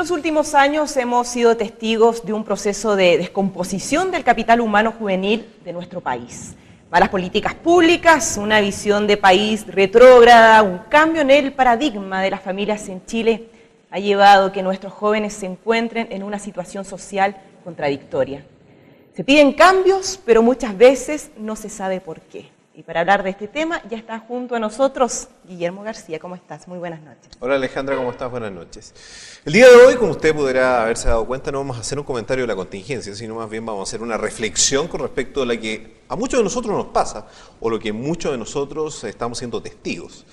los últimos años hemos sido testigos de un proceso de descomposición del capital humano juvenil de nuestro país. Malas políticas públicas, una visión de país retrógrada, un cambio en el paradigma de las familias en Chile ha llevado a que nuestros jóvenes se encuentren en una situación social contradictoria. Se piden cambios, pero muchas veces no se sabe por qué. Y para hablar de este tema ya está junto a nosotros Guillermo García. ¿Cómo estás? Muy buenas noches. Hola Alejandra, ¿cómo estás? Buenas noches. El día de hoy, como usted podrá haberse dado cuenta, no vamos a hacer un comentario de la contingencia, sino más bien vamos a hacer una reflexión con respecto a la que a muchos de nosotros nos pasa, o lo que muchos de nosotros estamos siendo testigos.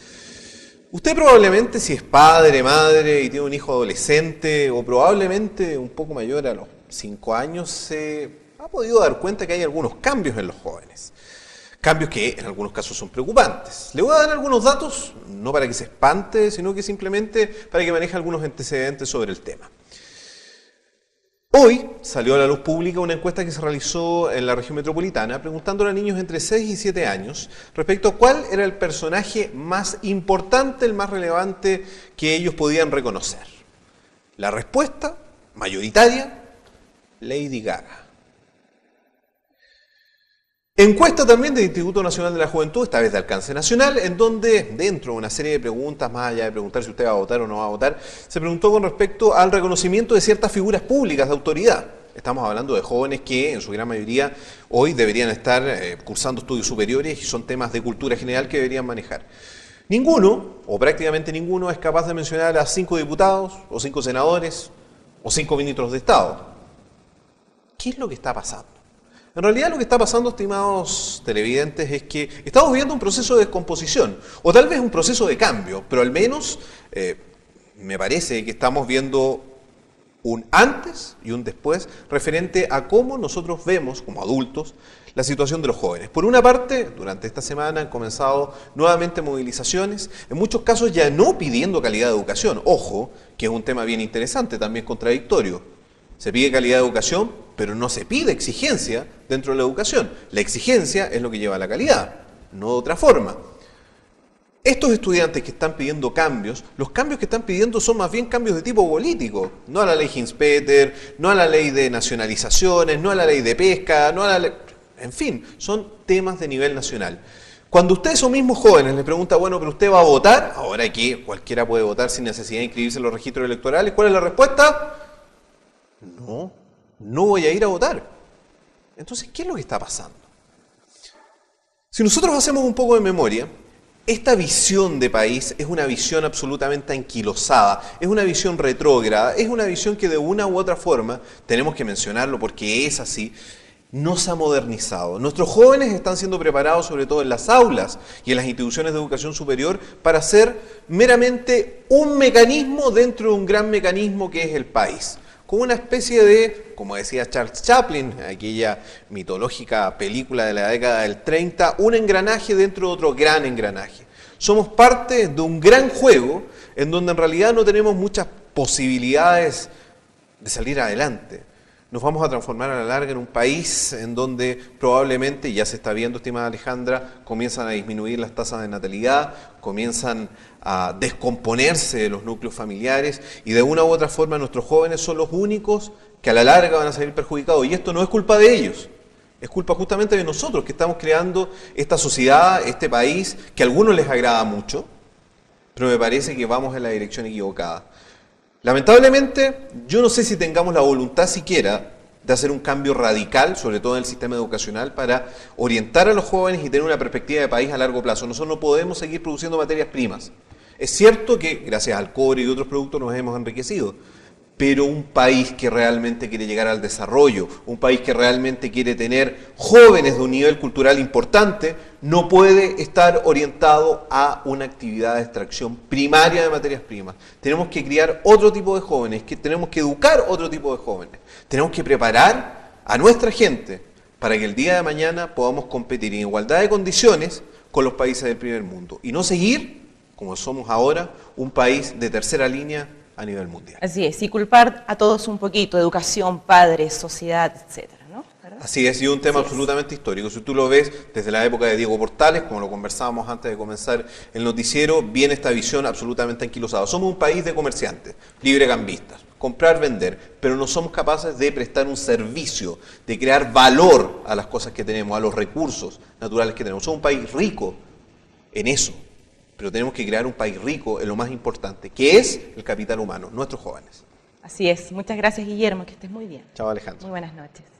Usted probablemente, si es padre, madre y tiene un hijo adolescente, o probablemente un poco mayor a los 5 años, se ha podido dar cuenta que hay algunos cambios en los jóvenes. Cambios que en algunos casos son preocupantes. Le voy a dar algunos datos, no para que se espante, sino que simplemente para que maneje algunos antecedentes sobre el tema. Hoy salió a la luz pública una encuesta que se realizó en la región metropolitana preguntándole a niños entre 6 y 7 años respecto a cuál era el personaje más importante, el más relevante que ellos podían reconocer. La respuesta mayoritaria, Lady Gaga. Encuesta también del Instituto Nacional de la Juventud, esta vez de alcance nacional, en donde dentro de una serie de preguntas, más allá de preguntar si usted va a votar o no va a votar, se preguntó con respecto al reconocimiento de ciertas figuras públicas de autoridad. Estamos hablando de jóvenes que en su gran mayoría hoy deberían estar cursando estudios superiores y son temas de cultura general que deberían manejar. Ninguno, o prácticamente ninguno, es capaz de mencionar a 5 diputados, o 5 senadores, o 5 ministros de Estado. ¿Qué es lo que está pasando? En realidad lo que está pasando, estimados televidentes, es que estamos viviendo un proceso de descomposición, o tal vez un proceso de cambio, pero al menos me parece que estamos viendo un antes y un después referente a cómo nosotros vemos como adultos la situación de los jóvenes. Por una parte, durante esta semana han comenzado nuevamente movilizaciones, en muchos casos ya no pidiendo calidad de educación, ojo, que es un tema bien interesante, también contradictorio. Se pide calidad de educación, pero no se pide exigencia dentro de la educación. La exigencia es lo que lleva a la calidad, no de otra forma. Estos estudiantes que están pidiendo cambios, los cambios que están pidiendo son más bien cambios de tipo político, no a la ley Hinspeter, no a la ley de nacionalizaciones, no a la ley de pesca, no a la ley... En fin, son temas de nivel nacional. Cuando usted a esos mismos jóvenes les pregunta, bueno, pero usted va a votar, ahora que cualquiera puede votar sin necesidad de inscribirse en los registros electorales, ¿cuál es la respuesta? No voy a ir a votar. Entonces, ¿qué es lo que está pasando? Si nosotros hacemos un poco de memoria, esta visión de país es una visión absolutamente anquilosada, es una visión retrógrada, es una visión que de una u otra forma, tenemos que mencionarlo porque es así, no se ha modernizado. Nuestros jóvenes están siendo preparados, sobre todo en las aulas y en las instituciones de educación superior, para ser meramente un mecanismo dentro de un gran mecanismo que es el país. Como una especie de, como decía Charles Chaplin, aquella mitológica película de la década del 30, un engranaje dentro de otro gran engranaje. Somos parte de un gran juego en donde en realidad no tenemos muchas posibilidades de salir adelante. Nos vamos a transformar a la larga en un país en donde probablemente, ya se está viendo, estimada Alejandra, comienzan a disminuir las tasas de natalidad, comienzan a descomponerse los núcleos familiares y de una u otra forma nuestros jóvenes son los únicos que a la larga van a salir perjudicados. Y esto no es culpa de ellos, es culpa justamente de nosotros que estamos creando esta sociedad, este país, que a algunos les agrada mucho, pero me parece que vamos en la dirección equivocada. Lamentablemente, yo no sé si tengamos la voluntad siquiera de hacer un cambio radical, sobre todo en el sistema educacional, para orientar a los jóvenes y tener una perspectiva de país a largo plazo. Nosotros no podemos seguir produciendo materias primas. Es cierto que gracias al cobre y otros productos nos hemos enriquecido, pero un país que realmente quiere llegar al desarrollo, un país que realmente quiere tener jóvenes de un nivel cultural importante, no puede estar orientado a una actividad de extracción primaria de materias primas. Tenemos que criar otro tipo de jóvenes, tenemos que educar otro tipo de jóvenes, tenemos que preparar a nuestra gente para que el día de mañana podamos competir en igualdad de condiciones con los países del primer mundo y no seguir, como somos ahora, un país de tercera línea a nivel mundial. Así es, y culpar a todos un poquito, educación, padres, sociedad, etcétera, ¿no? ¿Verdad? Así es, y un tema absolutamente histórico. Si tú lo ves desde la época de Diego Portales, como lo conversábamos antes de comenzar el noticiero, viene esta visión absolutamente anquilosada. Somos un país de comerciantes, librecambistas. comprar, vender, pero no somos capaces de prestar un servicio, de crear valor a las cosas que tenemos, a los recursos naturales que tenemos. Somos un país rico en eso, pero tenemos que crear un país rico en lo más importante, que es el capital humano, nuestros jóvenes. Así es. Muchas gracias, Guillermo, que estés muy bien. Chao, Alejandro. Muy buenas noches.